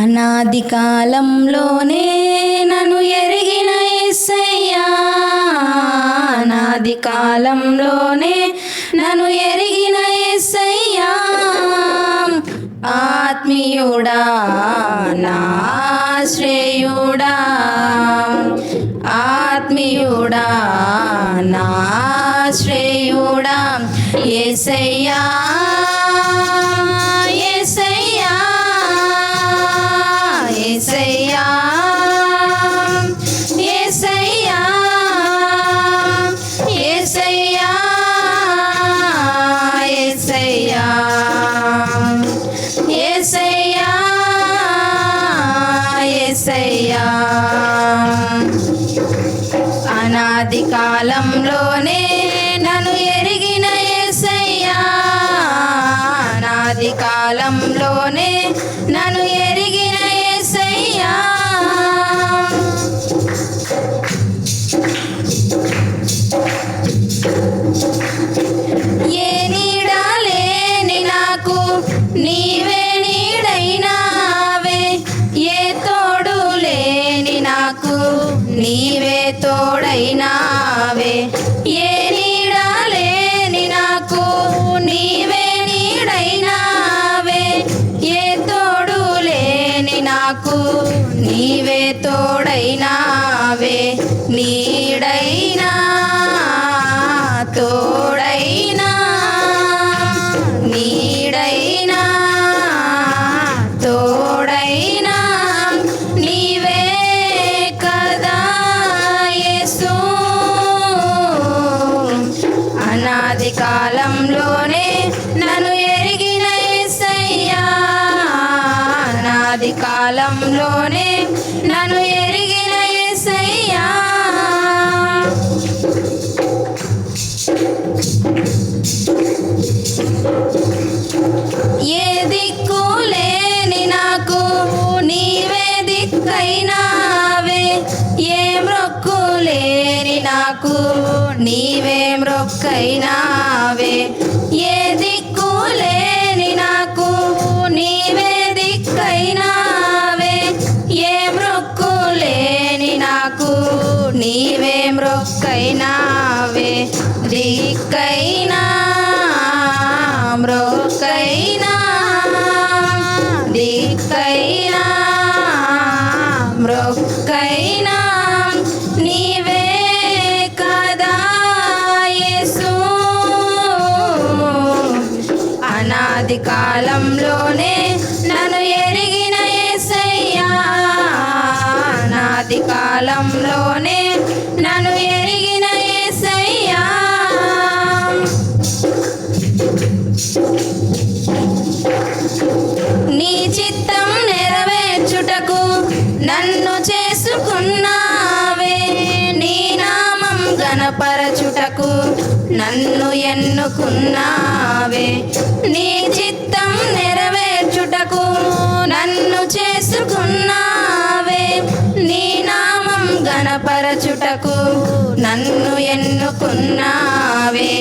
అనాది కాలంలోనే నన్ను ఎరిగిన యేసయ్యా, అనాది కాలంలోనే నన్ను ఎరిగిన యేసయ్యా, ఆత్మీయుడా నా శ్రేయుడా, ఆత్మీయుడా నా శ్రేయుడా యేసయ్యా, యేసయ్యా, యేసయ్యా, యేసయ్యా, యేసయ్యా, యేసయ్యా, యేసయ్యా, యేసయ్యా. అనాది కాలంలోనే నన్ను ఎరిగిన యేసయ్యా, అనాది కాలంలోనే నన్ను ఎరిగిన యేసయ్యా, ఏ నీడా లేని నాకు నీవే నీడైనావే, ఏ తోడు లేని నాకు నీవే తోడైనావే, ఏ నీడా లేని నాకు నీవే నీడైనావే, ఏ తోడు లేని నాకు నీవే తోడైనావే, నీడైనా తోడైనా, నీడైనా తోడైనా నీవే కదా యేసు. అనాది కాలంలోనే నన్ను ఎరిగిన యేసయ్యా, అనాది కాలంలోనే నన్ను ఎరిగిన యేసయ్యా, ఏ దిక్కు లేని నాకు నీవే దిక్కైనావే, ఏ మ్రొక్కు లేని నాకు నీవే మ్రొక్కైనావే, ఏ దిక్కు లేని నాకు నీవే దిక్కైనావే, ఏ మ్రొక్కు లేని నాకు నీవే మ్రొక్కైనావే, దిక్కైనా మ్రొక్కైనా, దిక్కైనా మ్రొక్కైనా నీవే కదా యేసు. అనాది కాలంలోనే నన్ను ఎరిగిన యేసయ్యా, అనాది కాలంలోనే నన్ను ఎరిగిన యేసయ్యా, నీ చిత్తం నెరవేర్చుటకు నన్ను చేసుకున్నావే, నీ నామం గణపరచుటకు నన్ను ఎన్నుకున్నావే, నీ చిత్తం నెరవేర్చుటకు నన్ను చేసుకున్నావే, నీ నామం గణపరచుటకు నన్ను ఎన్నుకున్నావే,